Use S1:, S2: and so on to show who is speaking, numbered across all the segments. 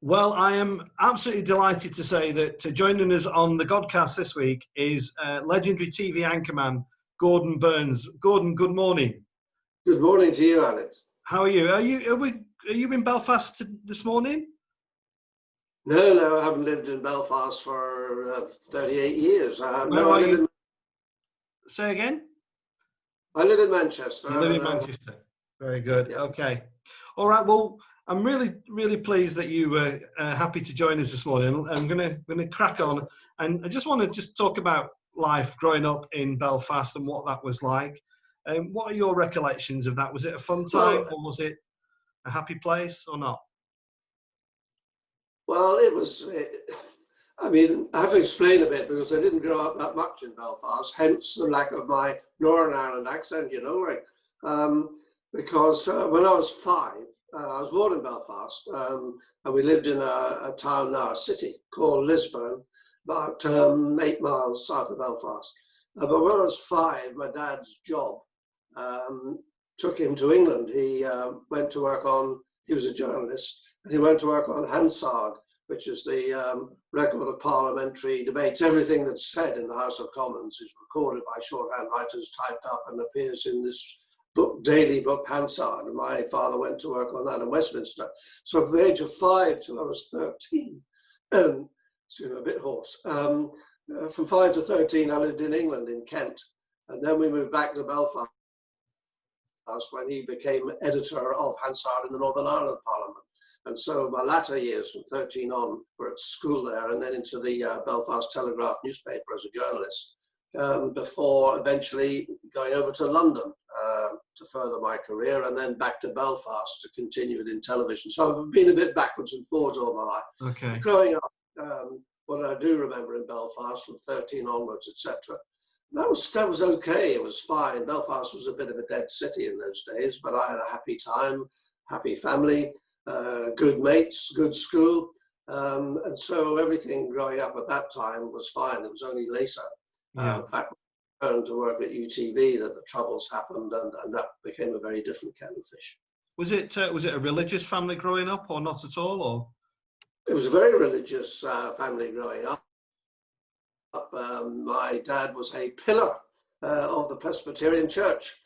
S1: Well, I am absolutely delighted to say that joining us on the Godcast this week is legendary TV anchorman Gordon Burns. Gordon, good morning.
S2: Good morning to you, Alex.
S1: How are you? Are you in Belfast this morning?
S2: No, I haven't lived in Belfast for 38 years.
S1: Where are you? Say again?
S2: I live in Manchester.
S1: You live in Manchester. Very good.
S2: Yeah.
S1: Okay. All right. Well, I'm really pleased that you were happy to join us this morning. I'm gonna crack on, and I just want to talk about life growing up in Belfast and what that was like. What are your recollections of that? Was it a fun time, or was it a happy place, or not?
S2: Well, it was. I mean, I have to explain a bit because I didn't grow up that much in Belfast. Hence the lack of my Northern Ireland accent. Right? Because when I was 5. I was born in Belfast, and we lived in a town now, a city called Lisburn, about 8 miles south of Belfast. But when I was 5, my dad's job took him to England. He went to work on, he was a journalist, and he went to work on Hansard, which is the record of parliamentary debates. Everything that's said in the House of Commons is recorded by shorthand writers, typed up, and appears in this daily book Hansard, and my father went to work on that in Westminster. So from the age of 5 till I was 13, excuse me, a bit hoarse. From 5 to 13, I lived in England, in Kent, and then we moved back to Belfast when he became editor of Hansard in the Northern Ireland Parliament. And so my latter years, from 13 on, were at school there, and then into the Belfast Telegraph newspaper as a journalist, before eventually going over to London to further my career, and then back to Belfast to continue it in television. So I've been a bit backwards and forwards all my life.
S1: Okay.
S2: Growing up, what I do remember in Belfast from 13 onwards, etc., that was okay. It was fine. Belfast was a bit of a dead city in those days, but I had a happy time, happy family, good mates, good school, and so everything growing up at that time was fine. It was only later.
S1: Yeah.
S2: In fact, I returned to work at UTV that the troubles happened, and that became a very different kettle of fish.
S1: Was it a religious family growing up, or not at all? Or
S2: it was a very religious family growing up. My dad was a pillar of the Presbyterian Church.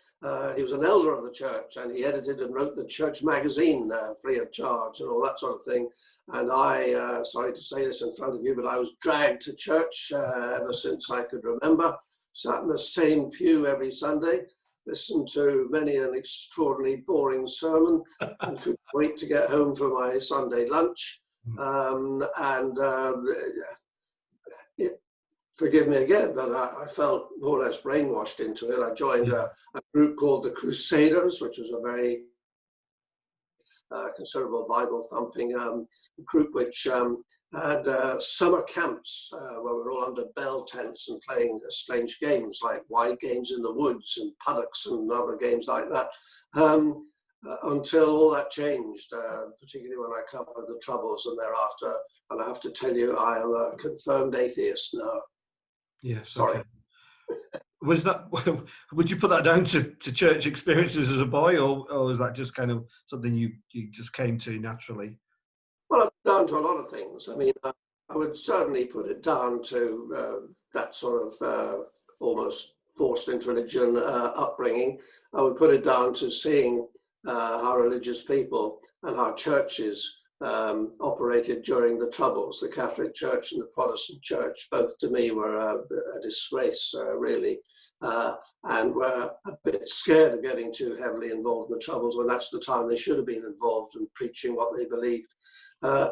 S2: He was an elder of the church, and he edited and wrote the church magazine free of charge and all that sort of thing. And I, sorry to say this in front of you, but I was dragged to church ever since I could remember. Sat in the same pew every Sunday, listened to many an extraordinarily boring sermon, and couldn't wait to get home for my Sunday lunch. Forgive me again, but I felt more or less brainwashed into it. I joined a group called the Crusaders, which was a very considerable Bible-thumping group, which had summer camps where we were all under bell tents and playing strange games like wide games in the woods and paddocks and other games like that, until all that changed, particularly when I covered the Troubles and thereafter. And I have to tell you, I am a confirmed atheist now.
S1: Yes.
S2: Sorry.
S1: Okay. Was that? Would you put that down to church experiences as a boy, or was that just kind of something you just came to naturally?
S2: Well, it's down to a lot of things. I mean, I would certainly put it down to that sort of almost forced into religion upbringing. I would put it down to seeing how religious people and how churches operated during the Troubles. The Catholic Church and the Protestant Church, both to me, were a disgrace, really, and were a bit scared of getting too heavily involved in the Troubles when that's the time they should have been involved in preaching what they believed.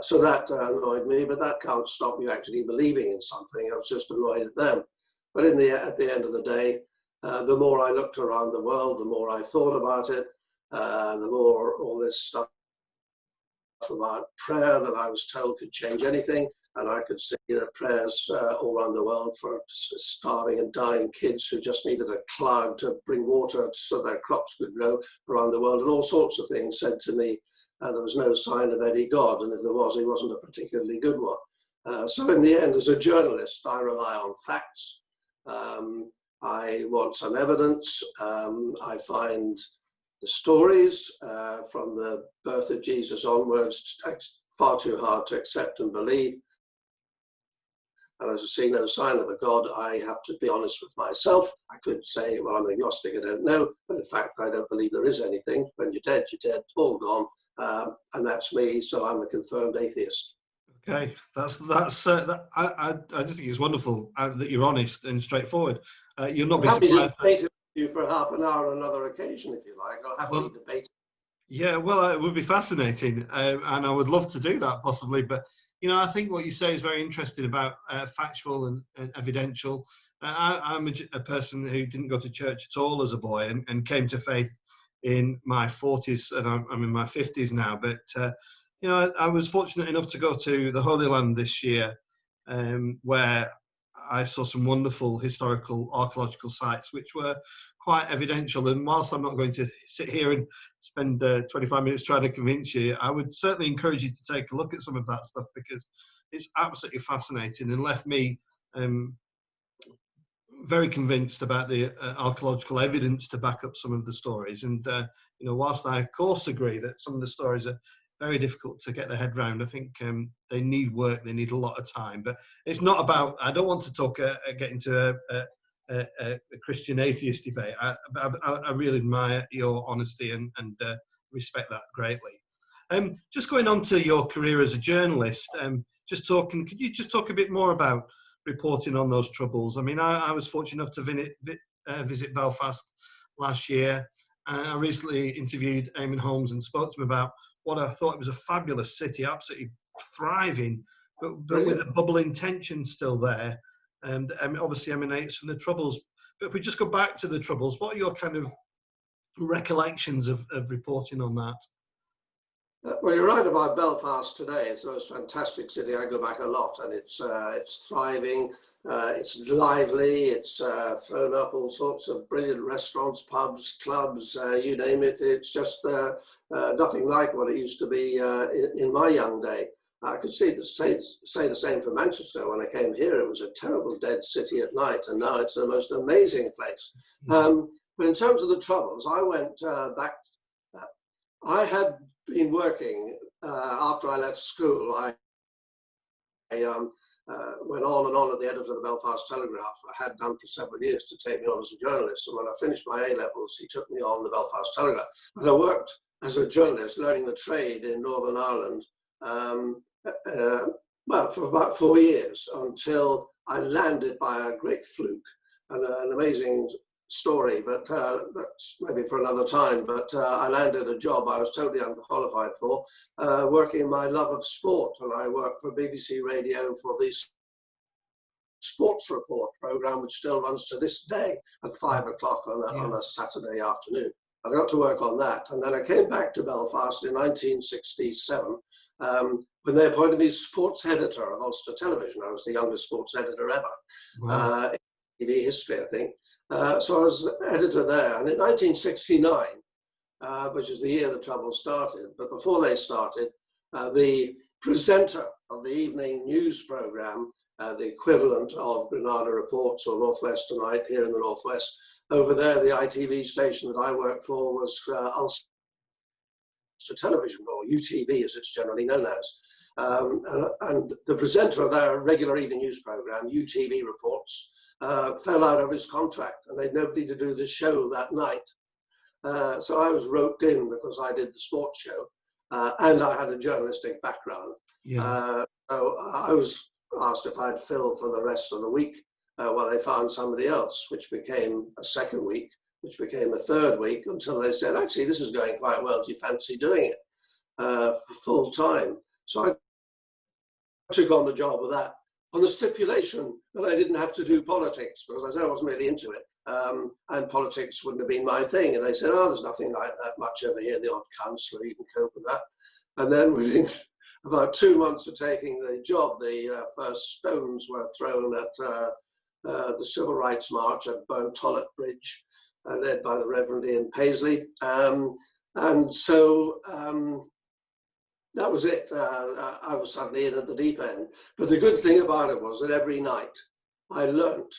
S2: So that annoyed me, but that can't stop you actually believing in something. I was just annoyed at them. But at the end of the day, the more I looked around the world, the more I thought about it, the more all this stuff about prayer that I was told could change anything. And I could see the prayers all around the world for starving and dying kids who just needed a cloud to bring water so their crops could grow around the world, and all sorts of things said to me there was no sign of any God, and if there was, he wasn't a particularly good one. So in the end, as a journalist, I rely on facts. I want some evidence. I find the stories from the birth of Jesus onwards far too hard to accept and believe. And as I see no sign of a God, I have to be honest with myself. I could say, well, I'm agnostic, I don't know. But in fact, I don't believe there is anything. When you're dead, all gone. And that's me, so I'm a confirmed atheist.
S1: Okay, I just think it's wonderful that you're honest and straightforward. You'll not be surprised.
S2: I'm happy to debate with you for half an hour on another occasion, if you like. I'll happily debate.
S1: Yeah, well, it would be fascinating, and I would love to do that possibly. But I think what you say is very interesting about factual and evidential. I'm a person who didn't go to church at all as a boy, and came to faith in my 40s, and I'm in my 50s now. But I was fortunate enough to go to the Holy Land this year, where I saw some wonderful historical archaeological sites, which were quite evidential. And whilst I'm not going to sit here and spend 25 minutes trying to convince you, I would certainly encourage you to take a look at some of that stuff, because it's absolutely fascinating and left me very convinced about the archaeological evidence to back up some of the stories. And whilst I of course agree that some of the stories are very difficult to get their head round, I think they need work, they need a lot of time. But it's not about, I don't want to get into a Christian atheist debate. I really admire your honesty and respect that greatly. Just going on to your career as a journalist, could you just talk a bit more about reporting on those troubles? I mean, I was fortunate enough to visit Belfast last year. I recently interviewed Eamon Holmes and spoke to him about what I thought it was a fabulous city, absolutely thriving, but with a bubbling tension still there, and obviously emanates from the Troubles. But if we just go back to the Troubles, what are your kind of recollections of reporting on that?
S2: Well, you're right about Belfast today. It's the most fantastic city. I go back a lot, and it's thriving. It's lively. It's thrown up all sorts of brilliant restaurants, pubs, clubs, you name it. It's just nothing like what it used to be in my young day. I could say the same for Manchester. When I came here, it was a terrible dead city at night, and now it's the most amazing place. But in terms of the Troubles, I went back. I had been working after I left school. I went on and on at the editor of the Belfast Telegraph. I had done for several years to take me on as a journalist. And when I finished my A-levels, he took me on the Belfast Telegraph. And I worked as a journalist, learning the trade in Northern Ireland, for about 4 years, until I landed by a great fluke and an amazing story, but that's maybe for another time. But I landed a job I was totally underqualified for, working my love of sport, and I worked for BBC Radio for the Sports Report programme, which still runs to this day at 5 o'clock on a Saturday afternoon. I got to work on that, and then I came back to Belfast in 1967 when they appointed me sports editor of Ulster Television. I was the youngest sports editor ever. Wow. In TV history, I think. So I was editor there, and in 1969, which is the year the Troubles started, but before they started, the presenter of the evening news programme, the equivalent of Granada Reports or Northwest Tonight here in the Northwest, over there, the ITV station that I worked for was Ulster Television, or UTV as it's generally known as. And the presenter of their regular evening news programme, UTV Reports, fell out of his contract, and they'd nobody to do the show that night. So I was roped in because I did the sports show, and I had a journalistic background. So I was asked if I'd fill for the rest of the week while they found somebody else, which became a second week, which became a third week, until they said, actually, this is going quite well. Do you fancy doing it full time? So I took on the job of that, on the stipulation that I didn't have to do politics, because I said I wasn't really into it, and politics wouldn't have been my thing. And they said, oh, there's nothing like that much over here, the odd councillor, you can cope with that. And then within about 2 months of taking the job, the first stones were thrown at the Civil Rights March at Burntollet Bridge, led by the Reverend Ian Paisley. And so that was it. I was suddenly in at the deep end. But the good thing about it was that every night I learnt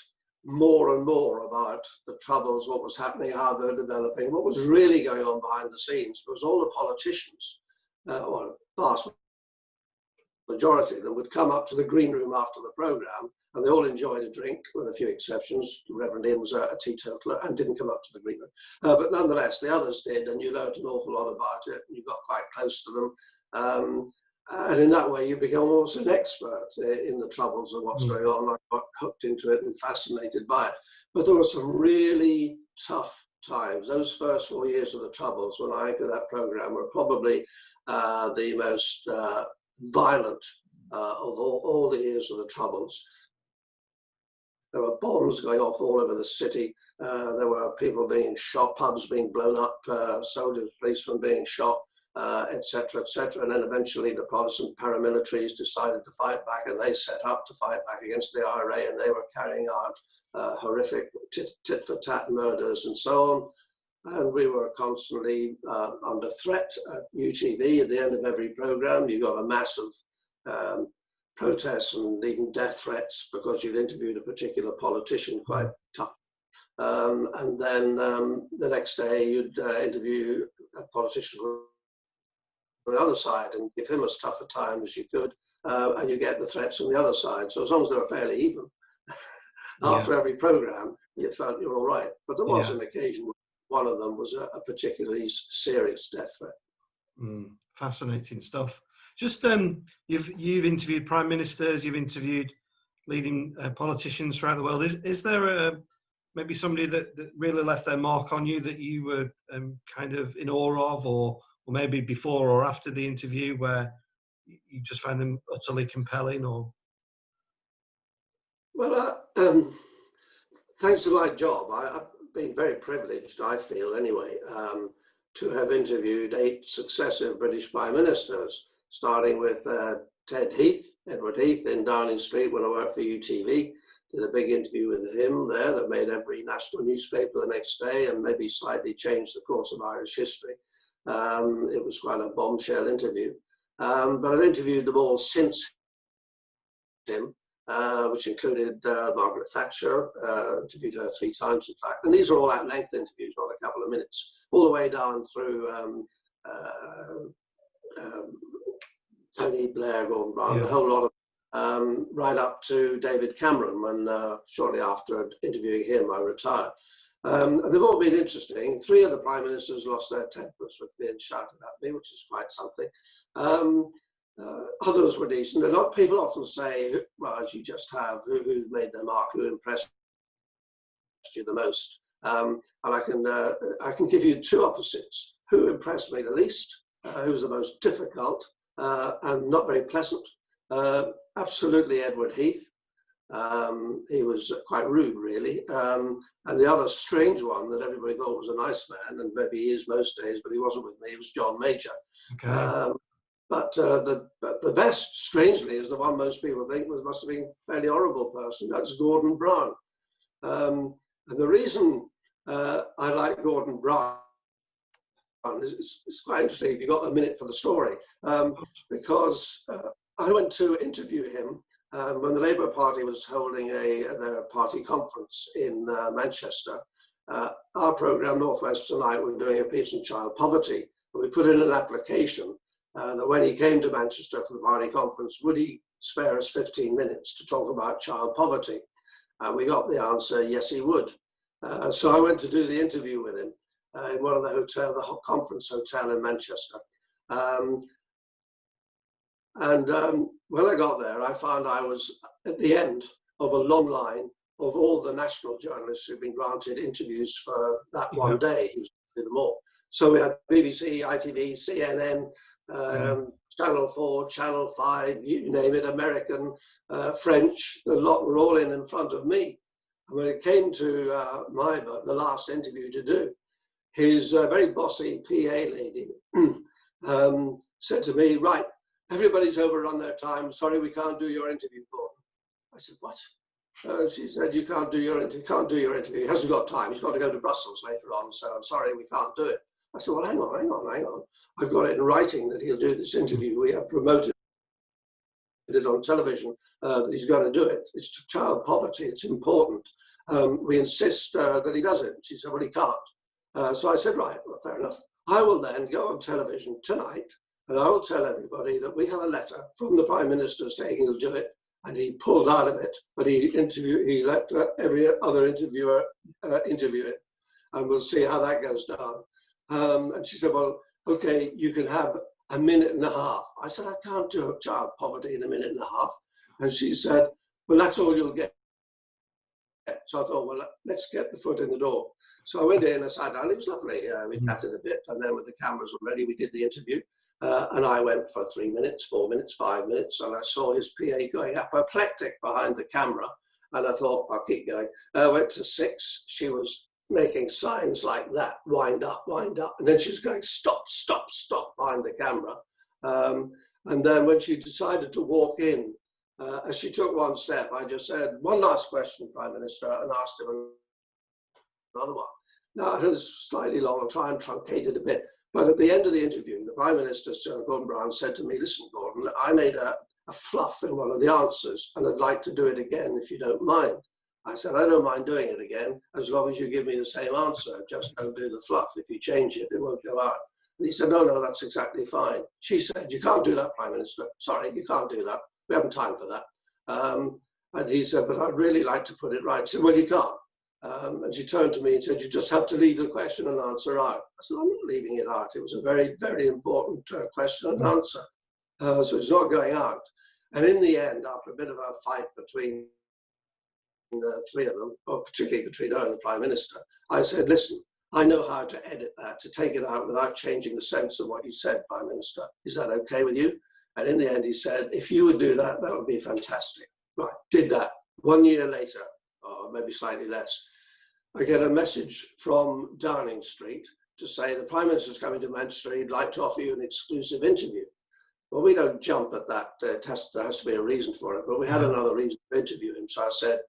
S2: more and more about the Troubles, what was happening, how they were developing, what was really going on behind the scenes. Because all the politicians, or vast majority of them would come up to the green room after the programme, and they all enjoyed a drink, with a few exceptions. Reverend Ian was a teetotaler and didn't come up to the green room. But nonetheless, the others did, and you learned an awful lot about it, and you got quite close to them. And in that way, you become almost an expert in the troubles of what's going on. I got hooked into it and fascinated by it. But there were some really tough times. Those first 4 years of the Troubles, when I did that program, were probably the most violent of all the years of the Troubles. There were bombs going off all over the city. There were people being shot, pubs being blown up, soldiers, policemen being shot, etc., etc. And then eventually the Protestant paramilitaries decided to fight back, and they set up to fight back against the IRA, and they were carrying out horrific tit-for-tat murders and so on. And we were constantly under threat at UTV. At the end of every program, you got a massive protests and even death threats because you'd interviewed a particular politician, quite tough. And then the next day you'd interview a politician from the other side and give him as tough a time as you could, and you get the threats from the other side. So as long as they were fairly even, after every program, you felt you're all right. But there was an occasion where one of them was a particularly serious death threat.
S1: Fascinating stuff. Just you've interviewed prime ministers, you've interviewed leading politicians throughout the world. Is there maybe somebody that really left their mark on you that you were kind of in awe of, or maybe before or after the interview, where you just found them utterly compelling? Or
S2: well, thanks to my job, I've been very privileged, I feel anyway, to have interviewed 8 successive British prime ministers, starting with Edward Heath in Downing Street when I worked for UTV. Did a big interview with him there that made every national newspaper the next day and maybe slightly changed the course of Irish history. It was quite a bombshell interview. But I've interviewed them all since him, which included Margaret Thatcher. Interviewed her 3 times, in fact. And these are all at-length interviews, not a couple of minutes, all the way down through Tony Blair, Gordon Brown, the whole lot of, right up to David Cameron, when shortly after interviewing him, I retired. And they've all been interesting. 3 of the prime ministers lost their tempers with me and shouted at me, which is quite something. Others were decent. And people often say, well, as you just have, who's made their mark, who impressed you the most? And I can give you 2 opposites. Who impressed me the least? Who was the most difficult and not very pleasant? Absolutely Edward Heath. He was quite rude, really. And the other strange one that everybody thought was a nice man, and maybe he is most days, but he wasn't with me, was John Major. Okay. But the best, strangely, is the one most people think must have been a fairly horrible person. That's Gordon Brown. And the reason I like Gordon Brown is it's quite interesting if you've got a minute for the story, because I went to interview him when the Labour Party was holding their party conference in Manchester. Our programme, North West Tonight, were doing a piece on child poverty. And we put in an application that when he came to Manchester for the party conference, would he spare us 15 minutes to talk about child poverty? And we got the answer, yes, he would. So I went to do the interview with him in one of the conference hotel in Manchester. When I got there, I found I was at the end of a long line of all the national journalists who'd been granted interviews for that one day. He was doing them all. So we had BBC, ITV, CNN, Channel 4, Channel 5, you name it, American, French, the lot were all in front of me. And when it came to the last interview to do, his very bossy PA lady said to me, right, everybody's overrun their time. Sorry, we can't do your interview, Gordon. I said, what? She said, you can't do your interview. He hasn't got time. He's got to go to Brussels later on. So I'm sorry, we can't do it. I said, well, hang on. I've got it in writing that he'll do this interview. We have promoted it on television that he's going to do it. It's child poverty. It's important. We insist that he does it. She said, well, he can't. So I said, right, well, fair enough. I will then go on television tonight And I will tell everybody that we have a letter from the Prime Minister saying he'll do it, and he pulled out of it, but he let every other interviewer interview it, and we'll see how that goes down. And she said, well, okay, you can have a minute and a half. I said, I can't do child poverty in a minute and a half. And she said, well, that's all you'll get. So I thought, well, let's get the foot in the door. So I went in, I sat down, it was lovely. We chatted a bit, and then with the cameras already, we did the interview. And I went for 3 minutes, 4 minutes, 5 minutes, and I saw his PA going apoplectic behind the camera. And I thought, I'll keep going. I went to 6. She was making signs like that, wind up, wind up. And then she was going, stop, stop, stop behind the camera. And then when she decided to walk in, as she took one step, I just said, one last question, Prime Minister, and asked him another one. Now, it was slightly long, I'll try and truncate it a bit. But at the end of the interview, the Prime Minister, Sir Gordon Brown, said to me, listen, Gordon, I made a fluff in one of the answers, and I'd like to do it again if you don't mind. I said, I don't mind doing it again, as long as you give me the same answer. Just don't do the fluff. If you change it, it won't go out. And he said, no, no, that's exactly fine. She said, you can't do that, Prime Minister. Sorry, you can't do that. We haven't time for that. And he said, but I'd really like to put it right. I said, well, you can't. And she turned to me and said, you just have to leave the question and answer out. I said, I'm not leaving it out. It was a very, very important question and answer. So it's not going out. And in the end, after a bit of a fight between the three of them, or particularly between her and the Prime Minister, I said, listen, I know how to edit that, to take it out without changing the sense of what you said, Prime Minister. Is that okay with you? And in the end, he said, if you would do that, that would be fantastic. Right, did that. 1 year later, or maybe slightly less, I get a message from Downing Street to say the Prime Minister's coming to Manchester, he'd like to offer you an exclusive interview. Well, we don't jump at that. There has to be a reason for it, but we had another reason to interview him. So I said,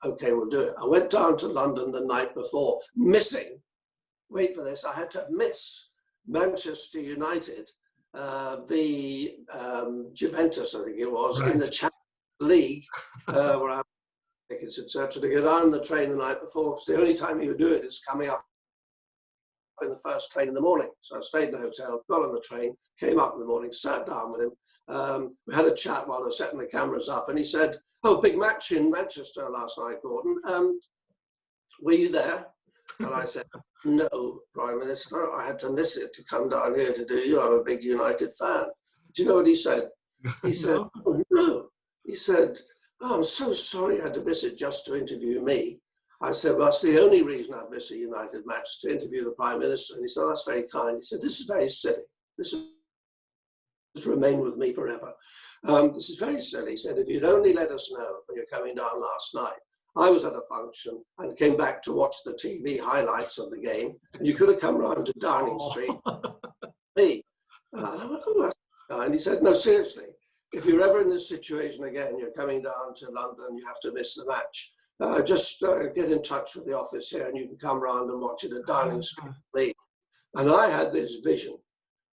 S2: okay, we'll do it. I went down to London the night before, missing, wait for this, I had to miss Manchester United, the Juventus, I think it was, right, in the Champions League, where I had tickets, etc., to get on the train the night before, because the only time he would do it is coming up in the first train in the morning. So I stayed in the hotel, got on the train, came up in the morning, sat down with him. We had a chat while they were setting the cameras up, and he said, oh, big match in Manchester last night, Gordon. Were you there? And I said, no, Prime Minister, I had to miss it to come down here to do you. I'm a big United fan. Do you know what he said? He said, oh, no. He said, oh, I'm so sorry I had to miss it just to interview me. I said, well, that's the only reason I'd miss a United match, to interview the Prime Minister. And he said, oh, that's very kind. He said, this is very silly. This has remained with me forever. This is very silly. He said, if you'd only let us know when you're coming down last night. I was at a function and came back to watch the TV highlights of the game. And you could have come round to Downing Street. Me. And I went, oh, that's kind. He said, no, seriously. If you're ever in this situation again, you're coming down to London, you have to miss the match. Just get in touch with the office here and you can come round and watch it at Downing Street. And I had this vision,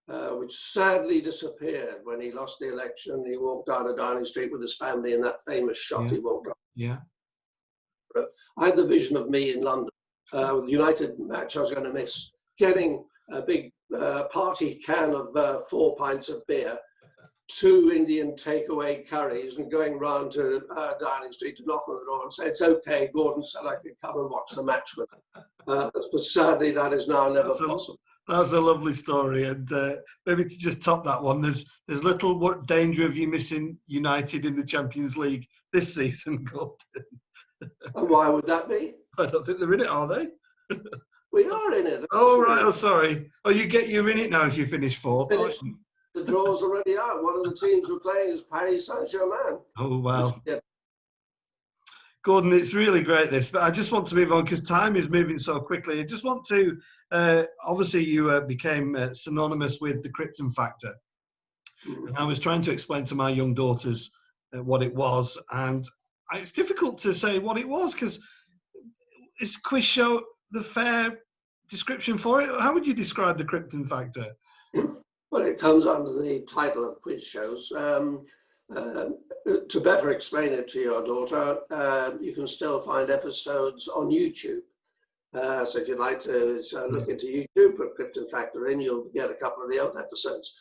S2: which sadly disappeared when he lost the election. He walked out of Downing Street with his family in that famous shot he walked out.
S1: Yeah.
S2: I had the vision of me in London with the United match I was going to miss, getting a big party can of 4 pints of beer, 2 Indian takeaway curries, and going round to Downing Street to knock on the door and say, it's okay, Gordon said I could come and watch the match with him. But sadly, that is now never possible.
S1: That's a lovely story. And maybe to just top that one, there's little danger of you missing United in the Champions League this season, Gordon.
S2: And why would that be?
S1: I don't think they're in it, are they?
S2: We are in it.
S1: Oh, right. Oh, sorry. Oh, you're in it now if you finish 4th.
S2: The draw's already out. One of the teams we're playing is Paris Saint-Germain.
S1: Oh, wow. Gordon, it's really great this, but I just want to move on because time is moving so quickly. I just want to, obviously you became synonymous with the Krypton factor. And I was trying to explain to my young daughters what it was, and it's difficult to say what it was because is quiz show the fair description for it? How would you describe the Krypton factor?
S2: Well, it comes under the title of quiz shows. To better explain it to your daughter, you can still find episodes on YouTube. So if you'd like to look into YouTube, put Krypton Factor in, you'll get a couple of the old episodes.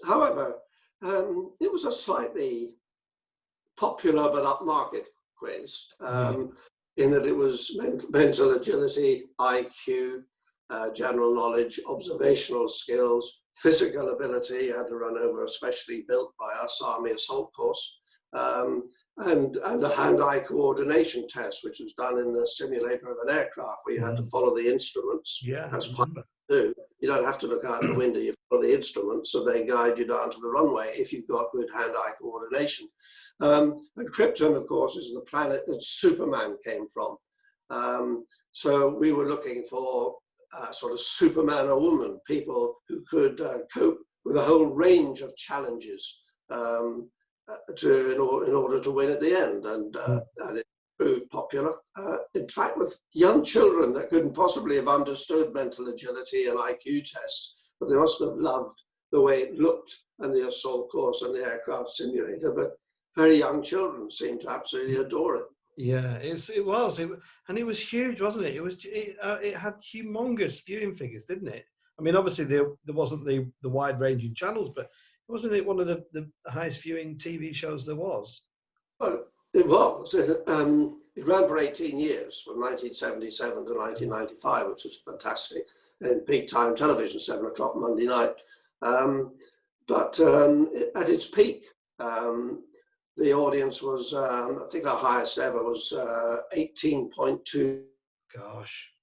S2: However, it was a slightly popular but upmarket quiz, in that it was mental agility, IQ, general knowledge, observational skills, physical ability. You had to run over a specially built by us Army assault course, and a hand-eye coordination test, which was done in the simulator of an aircraft, where you had to follow the instruments.
S1: Yeah,
S2: as pilots do. You don't have to look out the window, you follow the instruments, so they guide you down to the runway if you've got good hand-eye coordination. And Krypton, of course, is the planet that Superman came from. So we were looking for sort of Superman or woman, people who could cope with a whole range of challenges in order to win at the end. And it proved popular. In fact, with young children that couldn't possibly have understood mental agility and IQ tests, but they must have loved the way it looked and the assault course and the aircraft simulator. But very young children seemed to absolutely adore it.
S1: Yeah, it was, and it was huge, wasn't it? It had humongous viewing figures, didn't it? I mean, obviously there wasn't the wide ranging channels, but wasn't it one of the highest viewing TV shows there was?
S2: Well, it was. It ran for 18 years, from 1977 to 1995, which was fantastic. In peak time television, 7 o'clock Monday night. But at its peak, the audience was, I think our highest ever was 18.2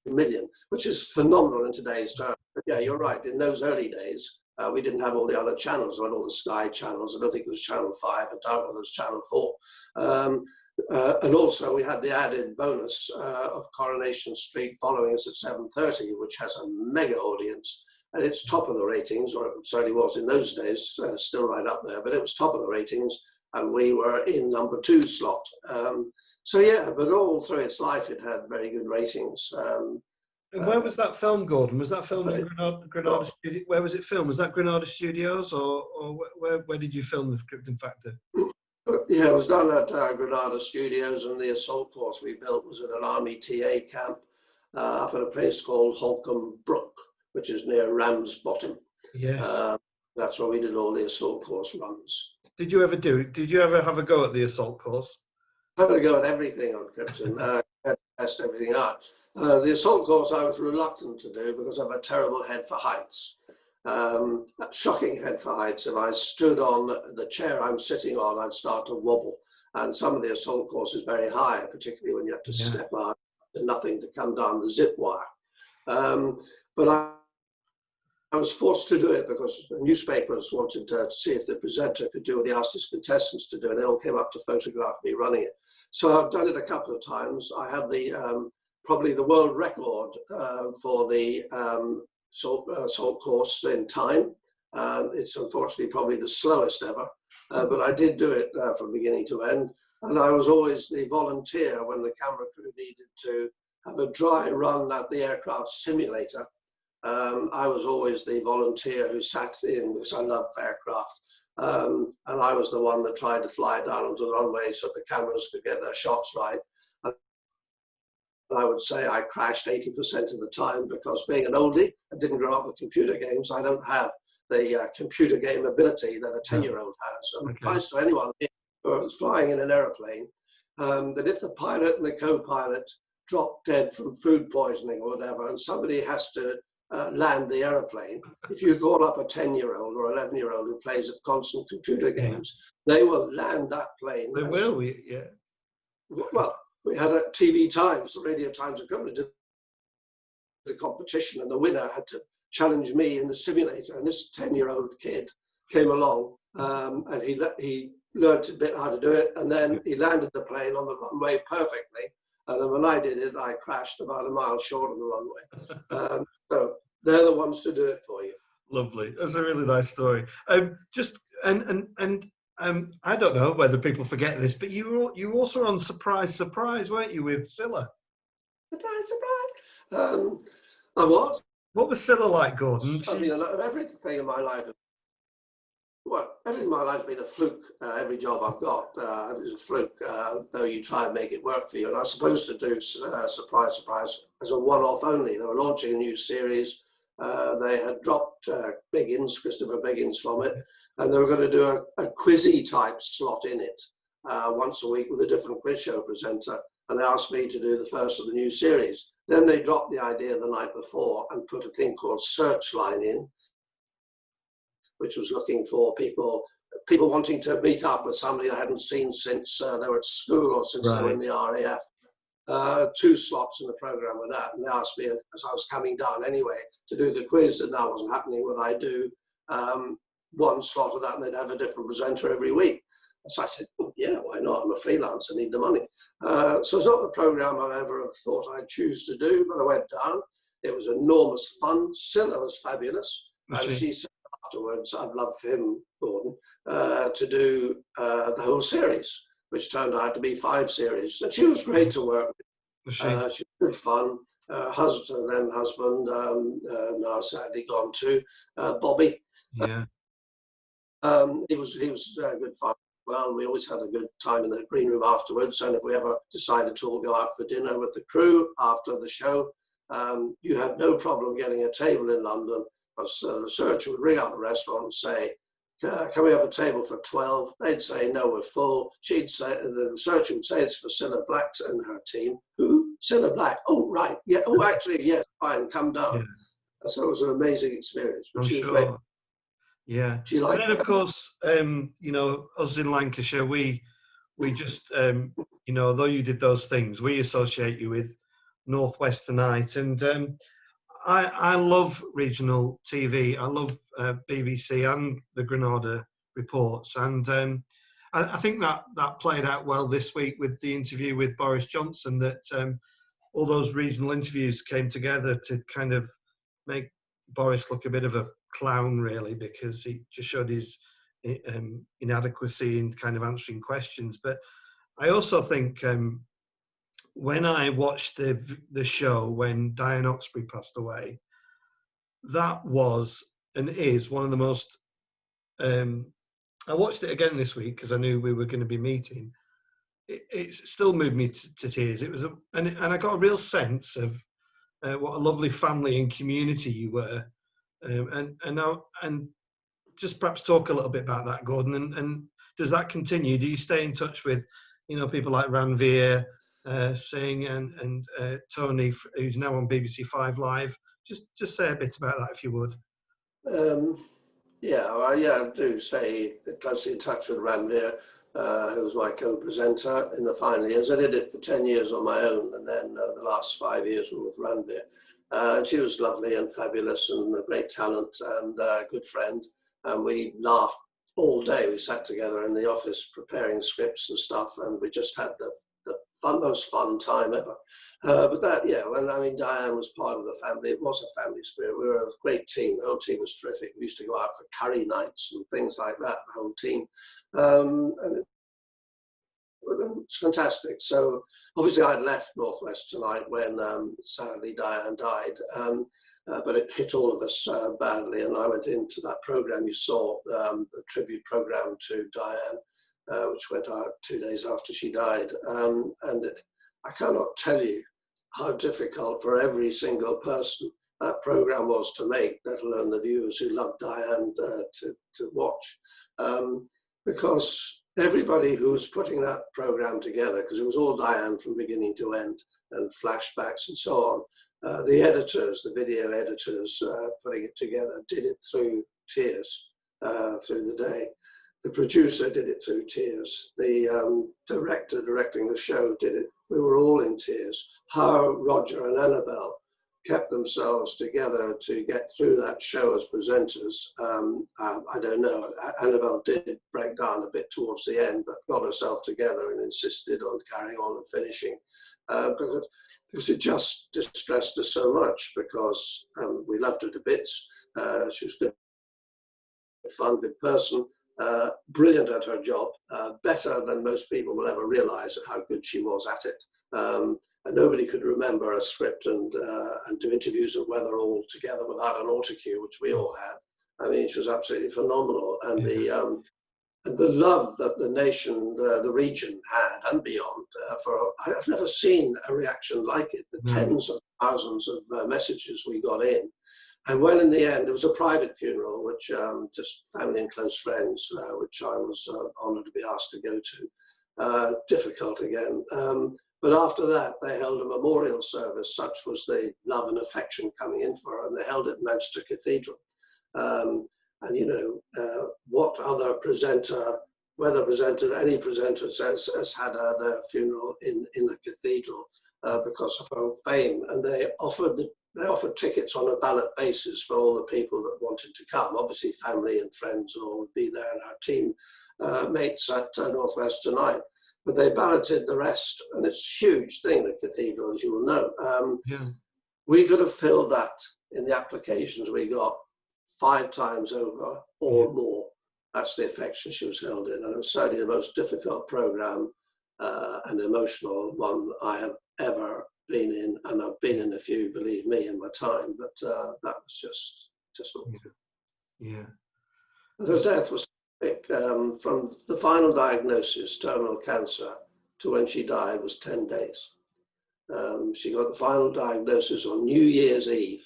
S2: million, which is phenomenal in today's terms. But yeah, you're right. In those early days, we didn't have all the other channels. We had all the Sky channels. I don't think it was Channel 5. I doubt whether it was Channel 4. And also we had the added bonus of Coronation Street following us at 7:30, which has a mega audience. And it's top of the ratings, or it certainly was in those days, still right up there, but it was top of the ratings. And we were in number 2 slot. So yeah, but all through its life, it had very good ratings.
S1: And where was that film, Gordon? Was that filmed in Granada Studios? Where was it filmed? Was that Granada Studios, or where did you film the Krypton Factor?
S2: Yeah, it was done at Granada Studios, and the assault course we built was at an Army TA camp up at a place called Holcombe Brook, which is near Ramsbottom.
S1: Yes.
S2: That's where we did all the assault course runs.
S1: Did you ever have a go at the assault course?
S2: I had a go at everything on Krypton, test everything out. The assault course I was reluctant to do because I have a terrible head for heights. Shocking head for heights. If I stood on the chair I'm sitting on, I'd start to wobble. And some of the assault course is very high, particularly when you have to step out to nothing to come down the zip wire. But I was forced to do it because the newspapers wanted to see if the presenter could do what he asked his contestants to do, and they all came up to photograph me running it. So I've done it a couple of times. I have the probably the world record for the assault course in time. It's unfortunately probably the slowest ever, but I did do it from beginning to end. And I was always the volunteer when the camera crew needed to have a dry run at the aircraft simulator. I was always the volunteer who sat in, because I love aircraft, and I was the one that tried to fly down onto the runway so the cameras could get their shots right. And I would say I crashed 80% of the time because, being an oldie, I didn't grow up with computer games. I don't have the computer game ability that a 10-year-old has. And it applies to anyone who is flying in an aeroplane, that if the pilot and the co-pilot drop dead from food poisoning or whatever, and somebody has to land the aeroplane, if you call up a 10-year-old or 11-year-old who plays at constant computer games, they will land that plane.
S1: They will, yeah.
S2: Well, we had a TV Times, the Radio Times equivalent, did the competition, and the winner had to challenge me in the simulator. And this 10-year-old kid came along, and he learned a bit how to do it, and then he landed the plane on the runway perfectly. And then when I did it, I crashed about a mile short of the runway. So they're the ones to do it for you.
S1: Lovely. That's a really nice story. I don't know whether people forget this, but you also were on Surprise, Surprise, weren't you, with Scylla?
S2: Surprise, surprise. I was.
S1: What was Scylla like, Gordon?
S2: I mean, everything in my life Well, everything in my life has been a fluke. Every job I've got is a fluke, though you try and make it work for you. And I was supposed to do, surprise, surprise, as a one-off only. They were launching a new series. They had dropped Christopher Biggins from it, and they were going to do a quizzy type slot in it once a week with a different quiz show presenter. And they asked me to do the first of the new series. Then they dropped the idea the night before and put a thing called Searchline in, which was looking for people wanting to meet up with somebody I hadn't seen since they were at school or since they were in the RAF. 2 slots in the program with that, and they asked me as I was coming down anyway to do the quiz, and that wasn't happening. Would I do 1 slot of that, and they'd have a different presenter every week? So I said, oh, yeah, why not? I'm a freelancer, need the money. So it's not the program I ever have thought I'd choose to do, but I went down. It was enormous fun. Scylla was fabulous. And she said afterwards, I'd love for him, Gordon, to do the whole series, which turned out to be 5 series. And she was great to work with. She was good fun. Husband, now sadly gone too, Bobby.
S1: Yeah.
S2: He was good fun. Well, we always had a good time in the green room afterwards, and if we ever decided to all go out for dinner with the crew after the show, you had no problem getting a table in London, because the researcher would ring up a restaurant and say, can we have a table for 12? They'd say, no, we're full. She'd say, the researcher would say, it's for Cilla Black and her team. Who? Cilla Black. Oh, right. Yeah. Oh, actually, yes, fine, come down. Yeah. So it was an amazing experience. But she was great.
S1: Yeah. And then, of course, you know, us in Lancashire, we just, you know, although you did those things, we associate you with Northwest Tonight. And I love regional TV. I love BBC and the Granada reports. And I think that played out well this week with the interview with Boris Johnson, that all those regional interviews came together to kind of make Boris look a bit of a clown, really, because he just showed his inadequacy in kind of answering questions. But I also think when I watched the show when Diane Oxbury passed away, that was and is one of the most I watched it again this week because I knew we were going to be meeting. It still moved me to tears. It was and I got a real sense of what a lovely family and community you were. And just perhaps talk a little bit about that, Gordon. And does that continue? Do you stay in touch with, you know, people like Ranveer Singh and Tony, who's now on BBC 5 Live? Just say a bit about that, if you would.
S2: I do stay closely in touch with Ranveer, who was my co-presenter in the final years. I did it for 10 years on my own, and then the last 5 years were with Ranveer. She was lovely and fabulous and a great talent and a good friend. And we laughed all day. We sat together in the office preparing scripts and stuff, and we just had the most fun time ever. But that, when I mean, Diane was part of the family. It was a family spirit. We were a great team. The whole team was terrific. We used to go out for curry nights and things like that, the whole team. And it's fantastic. So obviously I'd left Northwest Tonight when sadly Diane died, but it hit all of us badly, and I went into that program you saw, the tribute program to Diane, which went out 2 days after she died. And I cannot tell you how difficult for every single person that program was to make, let alone the viewers who loved Diane to watch. Because everybody who was putting that program together, because it was all Diane from beginning to end and flashbacks and so on, the editors, the video editors putting it together did it through tears through the day. The producer did it through tears. The director directing the show did it. We were all in tears. How Roger and Annabelle kept themselves together to get through that show as presenters, I don't know. Annabelle did break down a bit towards the end, but got herself together and insisted on carrying on and finishing. Because it just distressed us so much, because we loved her to bits. She was good, fun, good person, brilliant at her job, better than most people will ever realize how good she was at it. And nobody could remember a script and do interviews of Weather all together without an autocue, which we all had. I mean, she was absolutely phenomenal. And the love that the nation, the region had and beyond, I've never seen a reaction like it. The tens of thousands of messages we got in. And when in the end, it was a private funeral, which just family and close friends, which I was honoured to be asked to go to. Difficult again. But after that, they held a memorial service. Such was the love and affection coming in for her. And they held it in Manchester Cathedral. And, you know, what other presenter, whether presenter, any presenter has had their funeral in the cathedral because of her fame. And they offered tickets on a ballot basis for all the people that wanted to come. Obviously, family and friends and all would be there, and our team mates at Northwest tonight. But they balloted the rest, and it's a huge thing, the cathedral, as you will know. We could have filled that in the applications we got 5 times over or more. That's the affection she was held in. And it was certainly the most difficult program and emotional one I have ever been in. And I've been in a few, believe me, in my time. But that was just awful.
S1: Yeah.
S2: And her death was quick. From the final diagnosis, terminal cancer, to when she died was 10 days. She got the final diagnosis on New Year's Eve.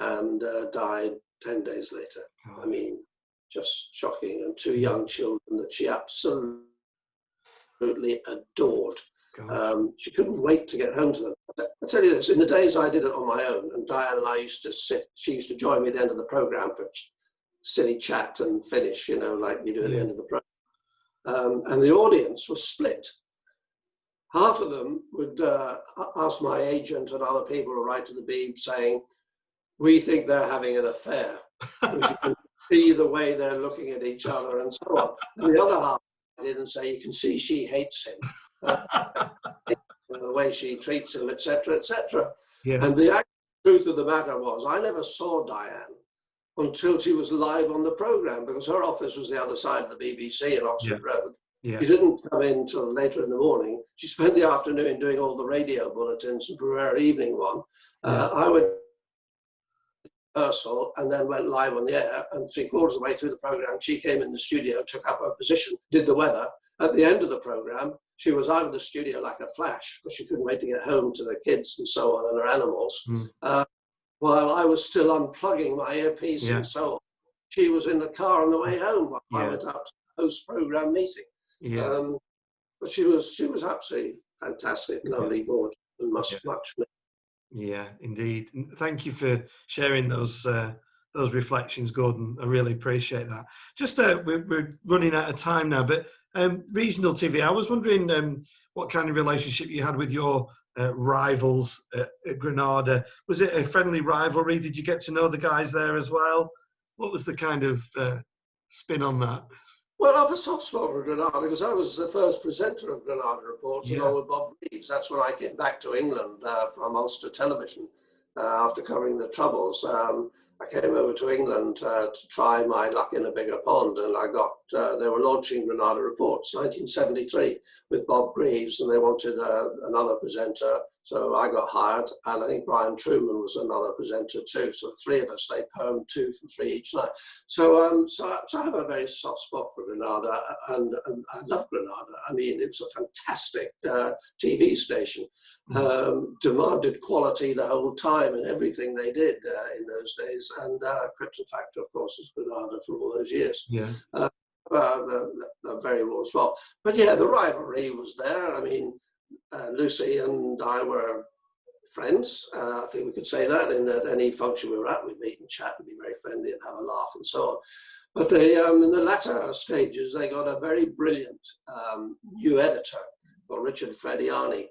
S2: And died 10 days later. I mean, just shocking. And 2 young children that she absolutely adored. She couldn't wait to get home to them. I tell you this, in the days I did it on my own, and Diane and I used to she used to join me at the end of the programme for silly chat and finish, you know, like you do at the end of the programme. And the audience was split. Half of them would ask my agent and other people to write to the Beeb saying, we think they're having an affair. You can see the way they're looking at each other and so on. And the other half didn't say, you can see she hates him. The way she treats him, etc., etc. And the actual truth of the matter was, I never saw Diane until she was live on the programme, because her office was the other side of the BBC in Oxford Road. She didn't come in till later in the morning. She spent the afternoon doing all the radio bulletins and her evening one. I would rehearsal and then went live on the air, and 3/4 of the way through the program she came in the studio, took up her position, did the weather. At the end of the program she was out of the studio like a flash, because she couldn't wait to get home to the kids and so on and her animals, while I was still unplugging my earpiece and so on. She was in the car on the way home while I went up to the post-program meeting. But she was absolutely fantastic, lovely, gorgeous, and much.
S1: Yeah, indeed. Thank you for sharing those reflections, Gordon. I really appreciate that. Just we're running out of time now, but regional TV, I was wondering what kind of relationship you had with your rivals at Granada. Was it a friendly rivalry? Did you get to know the guys there as well? What was the kind of spin on that?
S2: Well, I have a soft spot for Granada because I was the first presenter of Granada Reports along with Bob Reeves. That's when I came back to England from Ulster Television after covering the Troubles. I came over to England to try my luck in a bigger pond, and I got, they were launching Granada Reports, 1973, with Bob Reeves, and they wanted another presenter. So I got hired, and I think Brian Truman was another presenter too. So 3 of us, they permed 2 from 3 each night. So I have a very soft spot for Granada, and I love Granada. I mean, it was a fantastic TV station, demanded quality the whole time in everything they did in those days. And Krypton Factor, of course, was Granada for all those years. The very warm spot. But yeah, the rivalry was there. I mean, Lucy and I were friends. I think we could say that, in that any function we were at, we'd meet and chat and be very friendly and have a laugh and so on. But they, in the latter stages, they got a very brilliant new editor called Richard Frediani,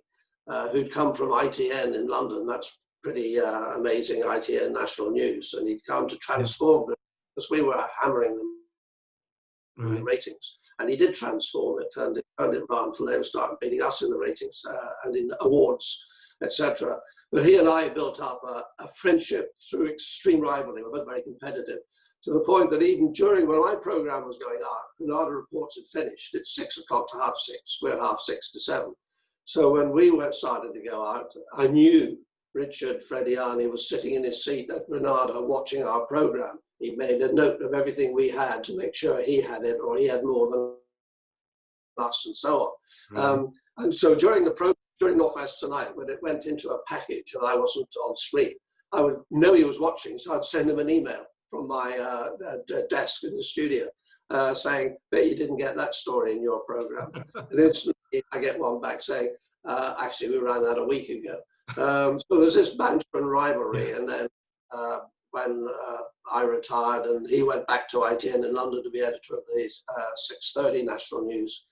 S2: who'd come from ITN in London. That's pretty amazing, ITN National News. And he'd come to transform it, because we were hammering them in the ratings. And he did transform it, and it turned it around until they started beating us in the ratings and in awards, etc. But he and I built up a friendship through extreme rivalry. We're both very competitive, to the point that even during, when my program was going on, Granada Reports had finished. It's 6 o'clock to 6:30. We're 6:30 to 7. So when we started to go out, I knew Richard Frediani was sitting in his seat at Granada watching our program. He made a note of everything we had to make sure he had it, or he had more than us, and so on. And so during the program, during Northwest Tonight, when it went into a package and I wasn't on screen, I would know he was watching, so I'd send him an email from my desk in the studio saying, "Bet you didn't get that story in your program." And instantly I get one back saying, "Actually, we ran that a week ago." So there's this banter and rivalry, and then when I retired and he went back to ITN in London to be editor of the 6:30 National News,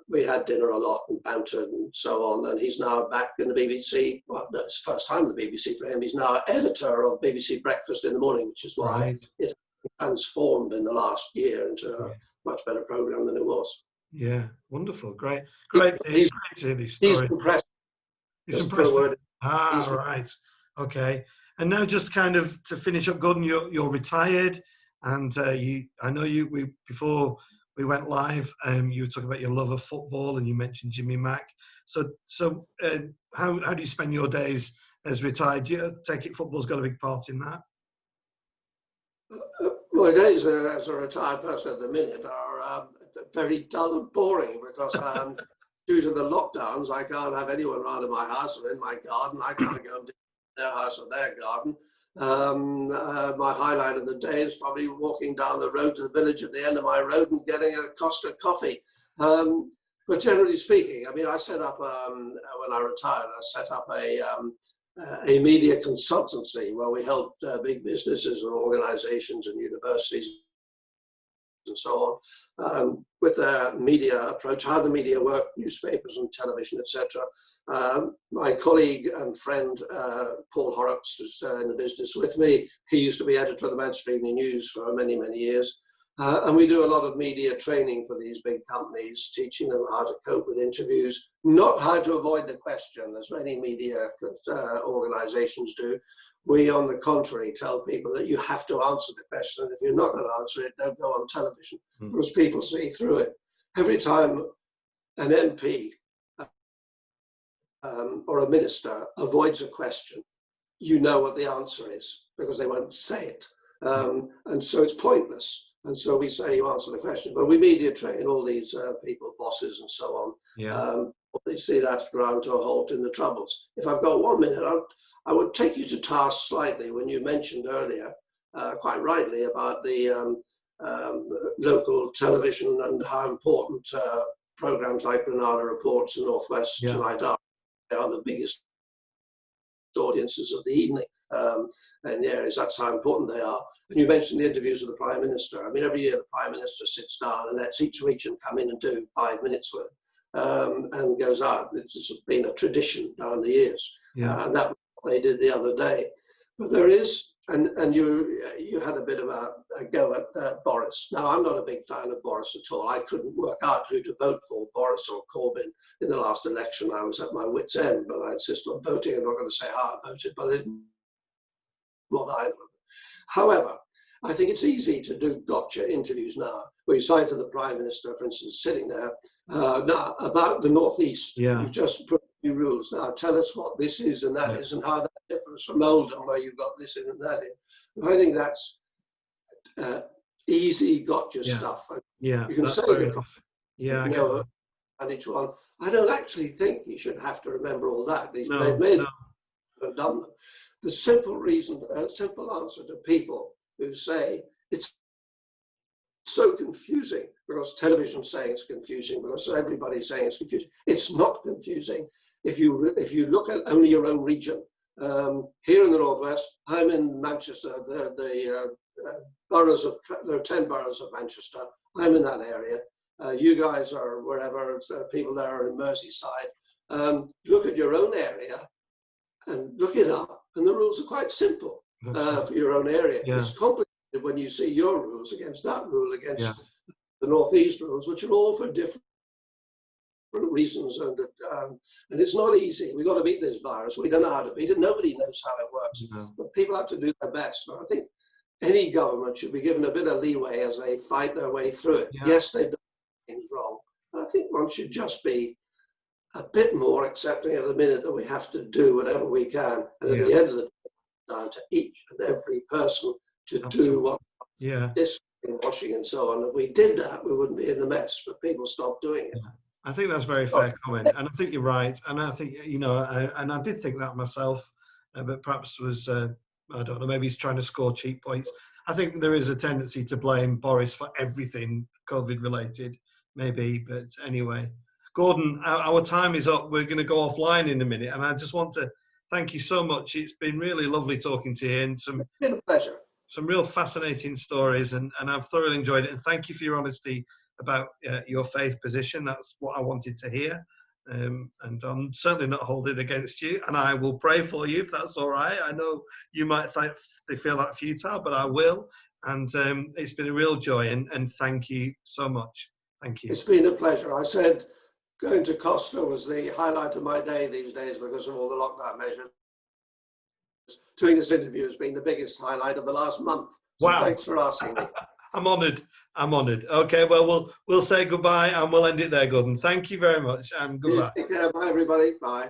S2: we had dinner a lot and bantered and so on, and he's now back in the BBC. Well, no, it's the first time in the BBC for him. He's now editor of BBC Breakfast in the Morning, which is why it transformed in the last year into a much better programme than it was.
S1: Yeah, wonderful, great to hear these stories.
S2: He's impressed.
S1: He's impressed. Right, okay. And now, just kind of to finish up, Gordon, you're retired, and before we went live, you were talking about your love of football, and you mentioned Jimmy Mack. So how do you spend your days as retired? Do you take it football's got a big part in that?
S2: My days as a retired person at the minute are very dull and boring because due to the lockdowns, I can't have anyone around in my house or in my garden. I can't go into their house or their garden. My highlight of the day is probably walking down the road to the village at the end of my road and getting a Costa coffee. But generally speaking, I mean, I set up, when I retired, I set up a media consultancy where we helped big businesses and organizations and universities and so on with their media approach, how the media work, newspapers and television, etc. My colleague and friend Paul Horrocks is in the business with me. He used to be editor of the Manchester Evening News for many, many years. And we do a lot of media training for these big companies, teaching them how to cope with interviews, not how to avoid the question, as many media organizations do. We, on the contrary, tell people that you have to answer the question. If you're not going to answer it, don't go on television, because people see through it. Every time an MP or a minister avoids a question, you know what the answer is, because they won't say it. And so it's pointless. And so we say you answer the question. But we media train all these people, bosses and so on. Yeah. They see that ground to a halt in the Troubles. If I've got 1 minute, I would take you to task slightly when you mentioned earlier, quite rightly, about the local television and how important programs like Granada Reports and Northwest Tonight are. They are the biggest audiences of the evening in the areas. That's how important they are. And you mentioned the interviews with the Prime Minister. I mean, every year the Prime Minister sits down and lets each region come in and do 5 minutes with it and goes out. It's just been a tradition down the years. And that was what they did the other day. But there is, and you had a bit of a go at Boris. Now, I'm not a big fan of Boris at all. I couldn't work out who to vote for, Boris or Corbyn. In the last election, I was at my wit's end, but I insist on voting. I'm not going to say how I voted, but I didn't want either of them. However, I think it's easy to do gotcha interviews now, where you say to the Prime Minister, for instance, sitting there, now about the Northeast, you've just put new rules. Now tell us what this is and that is, and how that differs from Oldham, where you've got this in and that in. And I think that's easy gotcha stuff. You can say and each one. I don't actually think you should have to remember all that. They've made them and done them. The simple answer to people who say it's so confusing because television's saying it's confusing, because everybody's saying it's confusing. It's not confusing if you look at only your own region. Here in the Northwest, I'm in Manchester. The boroughs of there are 10 boroughs of Manchester. I'm in that area. You guys are wherever. People there are in Merseyside. Look at your own area and look it up. And the rules are quite simple for your own area. It's complicated when you see your rules against that rule, against the Northeast rules, which are all for different reasons. And it's not easy. We've got to beat this virus. We don't know how to beat it. Nobody knows how it works. But people have to do their best. And I think any government should be given a bit of leeway as they fight their way through it. Yes, they've done things wrong. But I think one should just be a bit more accepting at the minute that we have to do whatever we can. And at the end of the day, down to each and every person to do what this washing and so on. If we did that, we wouldn't be in the mess, but people stopped doing it.
S1: I think that's a very fair comment, and I think you're right. And I think, you know, and I did think that myself, but perhaps was, I don't know, maybe he's trying to score cheap points. I think there is a tendency to blame Boris for everything COVID related, maybe, but anyway. Gordon, our time is up. We're going to go offline in a minute, and I just want to thank you so much. It's been really lovely talking to you, and it's
S2: been a pleasure. Some
S1: real fascinating stories, and I've thoroughly enjoyed it. And thank you for your honesty about your faith position. That's what I wanted to hear. And I'm certainly not holding it against you, and I will pray for you if that's all right. I know you might feel that futile, but I will. And it's been a real joy, and thank you so much. Thank you.
S2: It's been a pleasure. I said going to Costa was the highlight of my day these days because of all the lockdown measures. Doing this interview has been the biggest highlight of the last month. So
S1: wow.
S2: Thanks for asking me.
S1: I'm honoured. I'm honoured. Okay, well, we'll say goodbye and we'll end it there, Gordon. Thank you very much, and goodbye.
S2: Take care. Bye, everybody. Bye.